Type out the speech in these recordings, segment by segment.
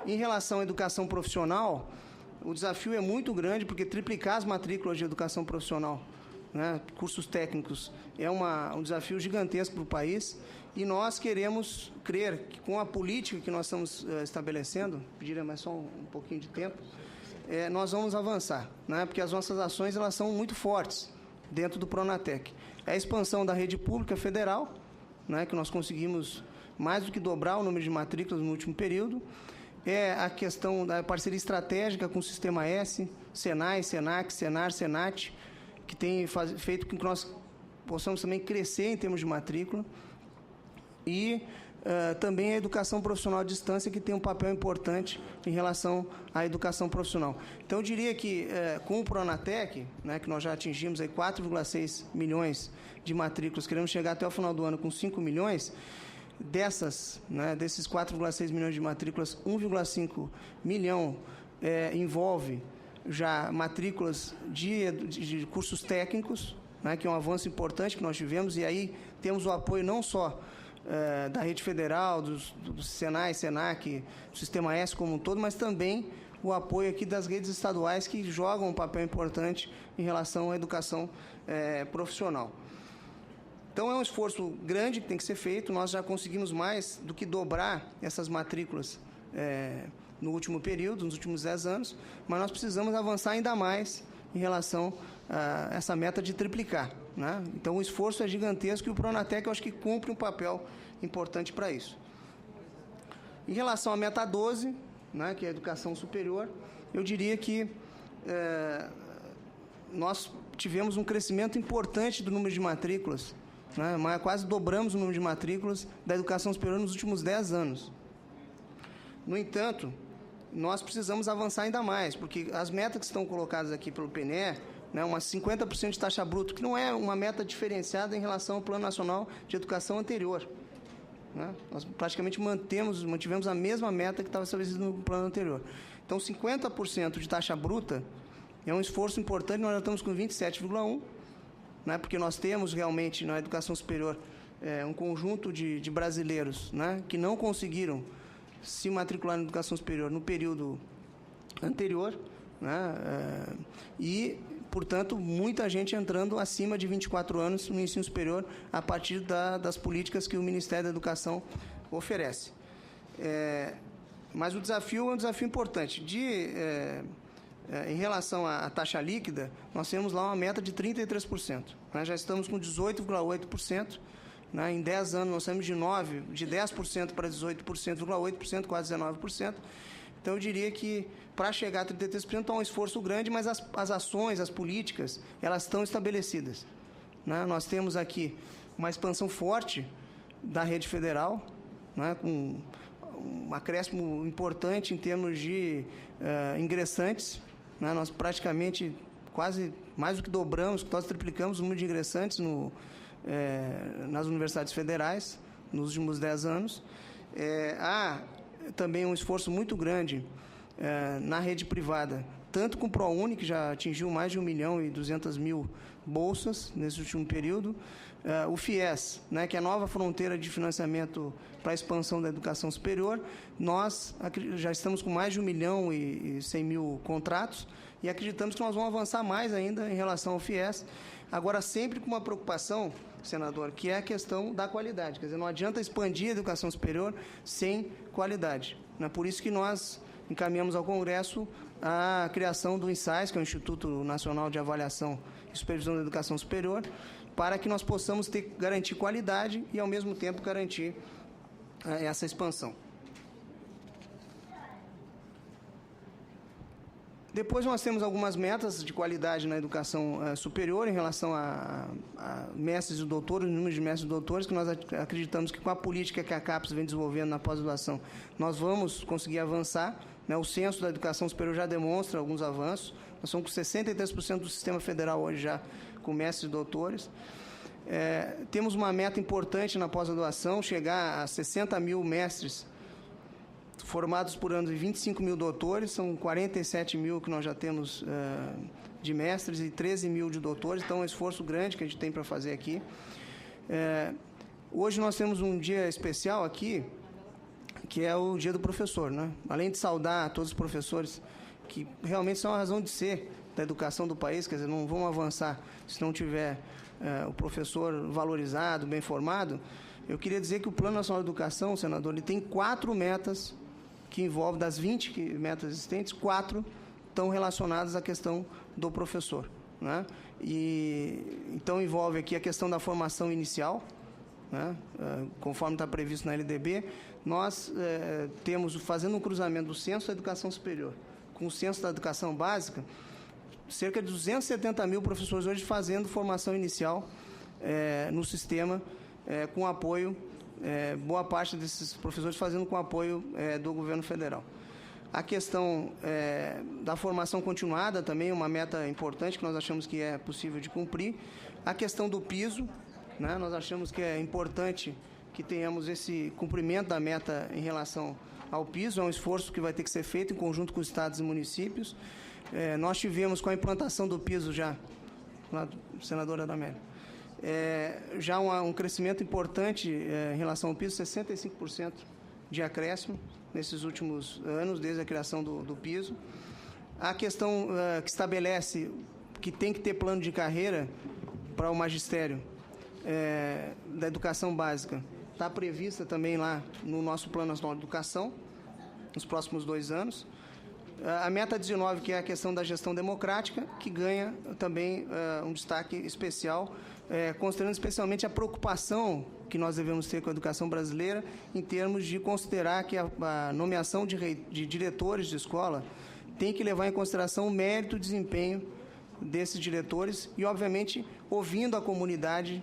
Em relação à educação profissional, o desafio é muito grande, porque triplicar as matrículas de educação profissional, né, cursos técnicos, é um desafio gigantesco para o país, e nós queremos crer que com a política que nós estamos estabelecendo, pediria mais só um pouquinho de tempo, nós vamos avançar, né, porque as nossas ações elas são muito fortes dentro do Pronatec. É a expansão da rede pública federal, né, que nós conseguimos mais do que dobrar o número de matrículas no último período, é a questão da parceria estratégica com o Sistema S, Senai, Senac, Senar, Senat, que tem feito com que nós possamos também crescer em termos de matrícula, e também a educação profissional à distância, que tem um papel importante em relação à educação profissional. Então, eu diria que com o Pronatec, né, que nós já atingimos aí 4,6 milhões de matrículas, queremos chegar até o final do ano com 5 milhões, desses 4,6 milhões de matrículas, 1,5 milhão envolve já matrículas de cursos técnicos, né, que é um avanço importante que nós tivemos, e aí temos o apoio não só da rede federal, do Senai, Senac, do Sistema S como um todo, mas também o apoio aqui das redes estaduais, que jogam um papel importante em relação à educação profissional. Então, é um esforço grande que tem que ser feito. Nós já conseguimos mais do que dobrar essas matrículas no último período, nos últimos 10 anos, mas nós precisamos avançar ainda mais em relação a essa meta de triplicar, né? Então, o esforço é gigantesco, e o Pronatec, eu acho que cumpre um papel importante para isso. Em relação à meta 12, né, que é a educação superior, eu diria que nós tivemos um crescimento importante do número de matrículas, né, mas quase dobramos o número de matrículas da educação superior nos últimos 10 anos. No entanto, nós precisamos avançar ainda mais, porque as metas que estão colocadas aqui pelo PNE, né, umas 50% de taxa bruta, que não é uma meta diferenciada em relação ao Plano Nacional de Educação anterior, né? Nós praticamente mantivemos a mesma meta que estava estabelecida no plano anterior. Então, 50% de taxa bruta é um esforço importante. Nós já estamos com 27,1%, né, porque nós temos realmente na educação superior um conjunto de brasileiros, né, que não conseguiram se matricular na educação superior no período anterior, né, e, portanto, muita gente entrando acima de 24 anos no ensino superior a partir das políticas que o Ministério da Educação oferece. Mas o desafio é um desafio importante. Em relação à taxa líquida, nós temos lá uma meta de 33%. Nós já estamos com 18,8%. Né? Em 10 anos, nós saímos de 10% para 18,8%, quase 19%. Então, eu diria que, para chegar a 33%, há um esforço grande, mas as ações, as políticas, elas estão estabelecidas, né? Nós temos aqui uma expansão forte da rede federal, né, com um acréscimo importante em termos de ingressantes, né? Nós praticamente quase mais do que dobramos, quase triplicamos o número de ingressantes nas universidades federais nos últimos 10 anos. Há também um esforço muito grande na rede privada, tanto com o ProUni, que já atingiu mais de 1.200.000 bolsas nesse último período, o FIES, né, que é a nova fronteira de financiamento para a expansão da educação superior. Nós já estamos com mais de 1.100.000 contratos, e acreditamos que nós vamos avançar mais ainda em relação ao FIES, agora sempre com uma preocupação, senador, que é a questão da qualidade. Quer dizer, não adianta expandir a educação superior sem qualidade, né? Por isso que nós encaminhamos ao Congresso a criação do INSAES, que é o Instituto Nacional de Avaliação e Supervisão da Educação Superior, para que nós possamos garantir qualidade e, ao mesmo tempo, garantir essa expansão. Depois nós temos algumas metas de qualidade na educação superior em relação a mestres e doutores, o número de mestres e doutores, que nós acreditamos que com a política que a CAPES vem desenvolvendo na pós-graduação, nós vamos conseguir avançar, né? O censo da educação superior já demonstra alguns avanços. Nós estamos com 63% do sistema federal hoje já com mestres e doutores. Temos uma meta importante na pós-graduação, chegar a 60.000 mestres formados por ano e 25.000 doutores, são 47.000 que nós já temos de mestres e 13.000 de doutores, então é um esforço grande que a gente tem para fazer aqui. Hoje nós temos um dia especial aqui, que é o Dia do Professor, né? Além de saudar todos os professores que realmente são a razão de ser da educação do país, quer dizer, não vão avançar se não tiver o professor valorizado, bem formado. Eu queria dizer que o Plano Nacional de Educação, senador, ele tem 4 metas que envolvem, das 20 metas existentes, 4 estão relacionadas à questão do professor, né? E então envolve aqui a questão da formação inicial, né? Conforme está previsto na LDB, nós temos, fazendo um cruzamento do Censo da Educação Superior com o Censo da Educação Básica, cerca de 270 mil professores hoje fazendo formação inicial no sistema, com apoio, boa parte desses professores fazendo com apoio do governo federal. A questão da formação continuada também é uma meta importante que nós achamos que é possível de cumprir. A questão do piso, né, nós achamos que é importante que tenhamos esse cumprimento da meta em relação ao piso. É um esforço que vai ter que ser feito em conjunto com os estados e municípios. Nós tivemos, com a implantação do piso já, senadora Adamélia, já um crescimento importante em relação ao piso, 65% de acréscimo nesses últimos anos, desde a criação do piso. A questão que estabelece que tem que ter plano de carreira para o magistério da educação básica está prevista também lá no nosso Plano Nacional de Educação, nos próximos 2 anos. A meta 19, que é a questão da gestão democrática, que ganha também um destaque especial, considerando especialmente a preocupação que nós devemos ter com a educação brasileira, em termos de considerar que a nomeação de diretores de escola tem que levar em consideração o mérito e desempenho desses diretores e, obviamente, ouvindo a comunidade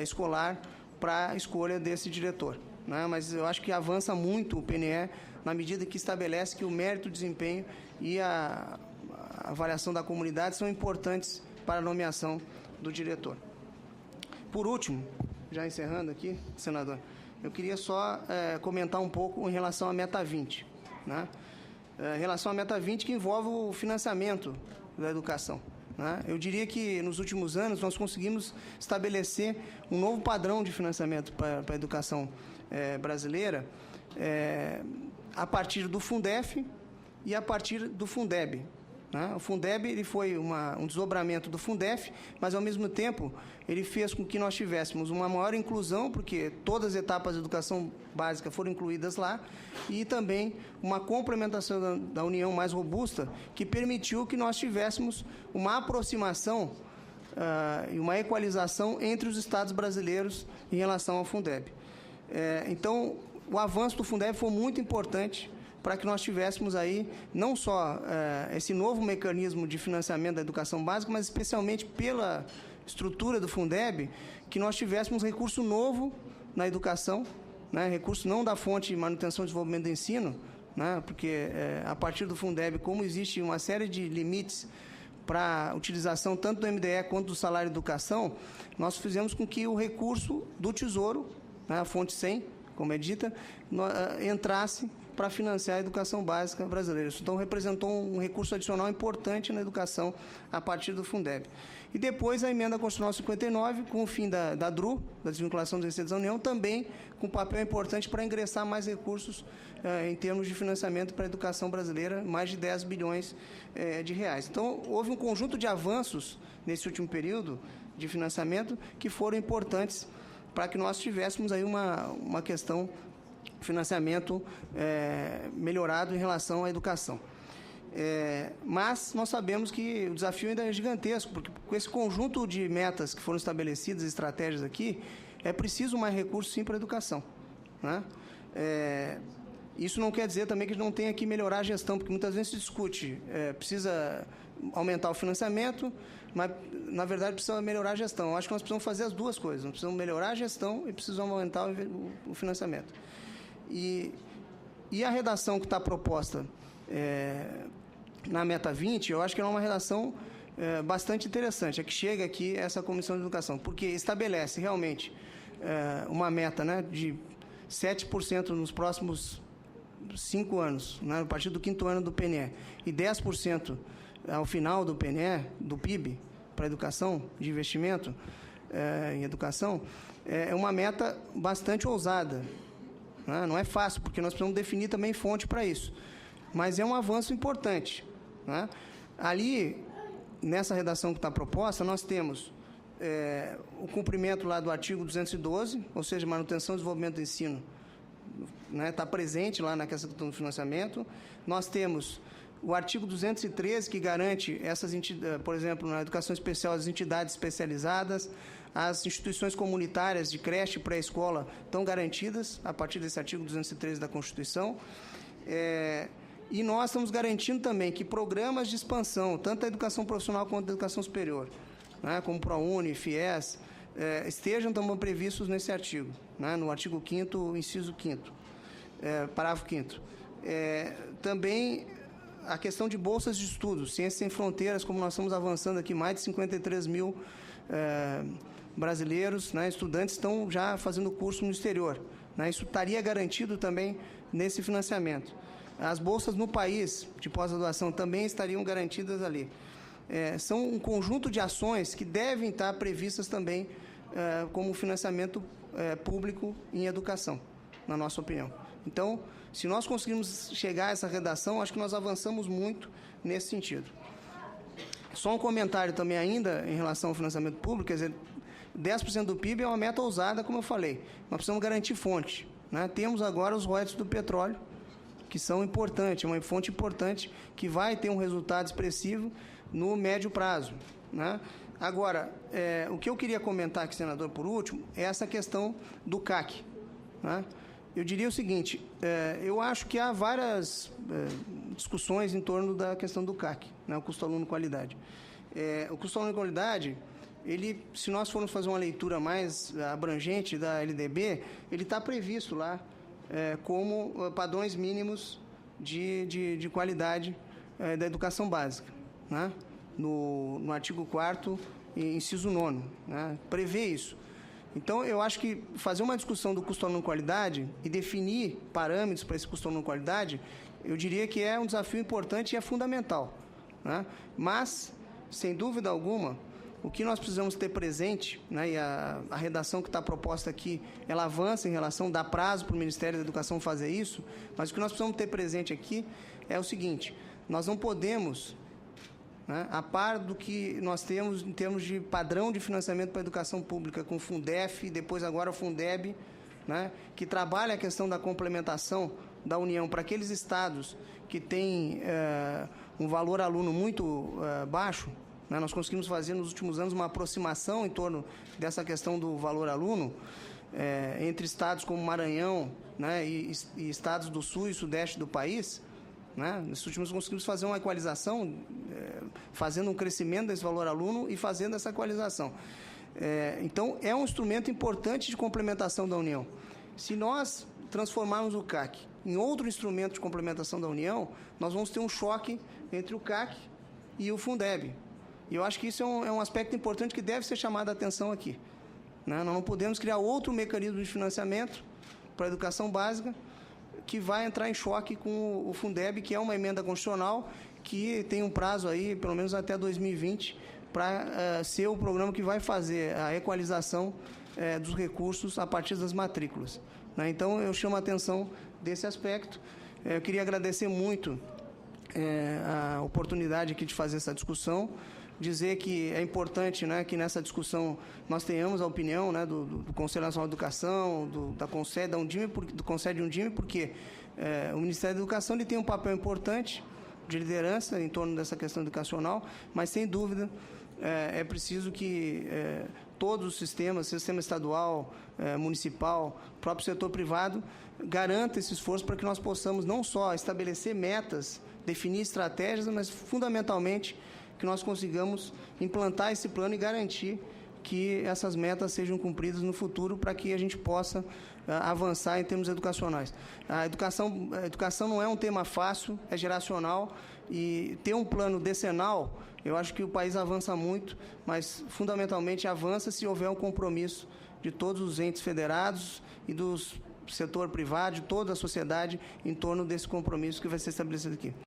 escolar para a escolha desse diretor, né? Mas eu acho que avança muito o PNE na medida que estabelece que o mérito, o desempenho e a avaliação da comunidade são importantes para a nomeação do diretor. Por último, já encerrando aqui, senador, eu queria só comentar um pouco em relação à meta 20, né? Em relação à meta 20, que envolve o financiamento da educação, né? Eu diria que nos últimos anos nós conseguimos estabelecer um novo padrão de financiamento para a educação brasileira, a partir do Fundef e a partir do Fundeb, né? O Fundeb ele foi um desdobramento do Fundef, mas, ao mesmo tempo, ele fez com que nós tivéssemos uma maior inclusão, porque todas as etapas da educação básica foram incluídas lá, e também uma complementação da União mais robusta, que permitiu que nós tivéssemos uma aproximação e uma equalização entre os estados brasileiros em relação ao Fundeb. Então, o avanço do Fundeb foi muito importante para que nós tivéssemos aí não só esse novo mecanismo de financiamento da educação básica, mas especialmente pela estrutura do Fundeb, que nós tivéssemos recurso novo na educação, né? Recurso não da fonte de manutenção e desenvolvimento do ensino, né? Porque a partir do Fundeb, como existe uma série de limites para a utilização tanto do MDE quanto do salário de educação, nós fizemos com que o recurso do Tesouro, né, a fonte 100, como é dita, entrasse para financiar a educação básica brasileira. Isso, então, representou um recurso adicional importante na educação a partir do Fundeb. E depois a emenda constitucional 59, com o fim da DRU, da desvinculação dos receitos da União, também com um papel importante para ingressar mais recursos em termos de financiamento para a educação brasileira, mais de 10 bilhões de reais. Então, houve um conjunto de avanços nesse último período de financiamento que foram importantes para que nós tivéssemos aí uma questão financiamento melhorado em relação à educação. Mas nós sabemos que o desafio ainda é gigantesco, porque com esse conjunto de metas que foram estabelecidas, estratégias aqui, é preciso mais recursos, sim, para a educação, né? Isso não quer dizer também que a gente não tenha que melhorar a gestão, porque muitas vezes se discute, precisa aumentar o financiamento, mas, na verdade, precisa melhorar a gestão. Eu acho que nós precisamos fazer as duas coisas. Nós precisamos melhorar a gestão e precisamos aumentar o financiamento. E a redação que está proposta na meta 20, eu acho que é uma redação bastante interessante. É que chega aqui essa Comissão de Educação, porque estabelece realmente uma meta, né, de 7% nos próximos 5 anos, né, a partir do 5º ano do PNE, e 10% ao final do PNE, do PIB, para a educação, de investimento em educação, é uma meta bastante ousada, né? Não é fácil, porque nós precisamos definir também fonte para isso. Mas é um avanço importante, né? Ali, nessa redação que está proposta, nós temos o cumprimento lá do artigo 212, ou seja, manutenção e desenvolvimento do ensino, né, está presente lá na questão do financiamento. Nós temos o artigo 213, que garante essas entidades, por exemplo, na educação especial, as entidades especializadas, as instituições comunitárias de creche e pré-escola estão garantidas a partir desse artigo 213 da Constituição. E nós estamos garantindo também que programas de expansão, tanto da educação profissional quanto da educação superior, né, como ProUni, FIES, estejam também previstos nesse artigo, né, no artigo 5º, inciso 5º, parágrafo 5º. Também a questão de bolsas de estudos, Ciências Sem Fronteiras, como nós estamos avançando aqui, mais de 53 mil brasileiros, né, estudantes estão já fazendo curso no exterior, né, isso estaria garantido também nesse financiamento. As bolsas no país de pós-graduação também estariam garantidas ali. São um conjunto de ações que devem estar previstas também como financiamento público em educação, na nossa opinião. Então, se nós conseguirmos chegar a essa redação, acho que nós avançamos muito nesse sentido. Só um comentário também ainda em relação ao financiamento público, quer dizer, 10% do PIB é uma meta ousada, como eu falei. Nós precisamos garantir fonte, né? Temos agora os royalties do petróleo, que são importantes, uma fonte importante que vai ter um resultado expressivo no médio prazo, né? Agora, o que eu queria comentar aqui, senador, por último, é essa questão do CAC, né? Eu diria o seguinte, eu acho que há várias discussões em torno da questão do CAC, né, o custo aluno qualidade. O custo aluno qualidade, ele, se nós formos fazer uma leitura mais abrangente da LDB, ele está previsto lá como padrões mínimos de qualidade da educação básica, né, no artigo 4º, inciso 9º, né, prevê isso. Então, eu acho que fazer uma discussão do custo aluno qualidade e definir parâmetros para esse custo aluno qualidade, eu diria que é um desafio importante e é fundamental, né? Mas, sem dúvida alguma, o que nós precisamos ter presente, né, e a redação que está proposta aqui, ela avança em relação, dá prazo para o Ministério da Educação fazer isso, mas o que nós precisamos ter presente aqui é o seguinte, nós não podemos, né, a par do que nós temos em termos de padrão de financiamento para a educação pública, com o Fundef, depois agora o Fundeb, né, que trabalha a questão da complementação da União para aqueles estados que têm um valor aluno muito baixo, né, nós conseguimos fazer nos últimos anos uma aproximação em torno dessa questão do valor aluno entre estados como Maranhão, né, e estados do sul e sudeste do país, né? Nesses últimos conseguimos fazer uma equalização, fazendo um crescimento desse valor aluno e fazendo essa equalização. Então, é um instrumento importante de complementação da União. Se nós transformarmos o CAC em outro instrumento de complementação da União, nós vamos ter um choque entre o CAC e o Fundeb. E eu acho que isso é um aspecto importante que deve ser chamado a atenção aqui, né? Nós não podemos criar outro mecanismo de financiamento para a educação básica que vai entrar em choque com o Fundeb, que é uma emenda constitucional que tem um prazo aí, pelo menos até 2020, para ser o programa que vai fazer a equalização dos recursos a partir das matrículas, né? Então, eu chamo a atenção desse aspecto. Eu queria agradecer muito a oportunidade aqui de fazer essa discussão, dizer que é importante, né, que nessa discussão nós tenhamos a opinião, né, do Conselho Nacional de Educação, da CONSED, do Conselho de Undime, porque o Ministério da Educação ele tem um papel importante de liderança em torno dessa questão educacional, mas, sem dúvida, é preciso que todos os sistemas, sistema estadual, municipal, próprio setor privado, garanta esse esforço para que nós possamos não só estabelecer metas, definir estratégias, mas, fundamentalmente, que nós consigamos implantar esse plano e garantir que essas metas sejam cumpridas no futuro para que a gente possa avançar em termos educacionais. A educação não é um tema fácil, é geracional, e ter um plano decenal, eu acho que o país avança muito, mas fundamentalmente avança se houver um compromisso de todos os entes federados e do setor privado, de toda a sociedade, em torno desse compromisso que vai ser estabelecido aqui.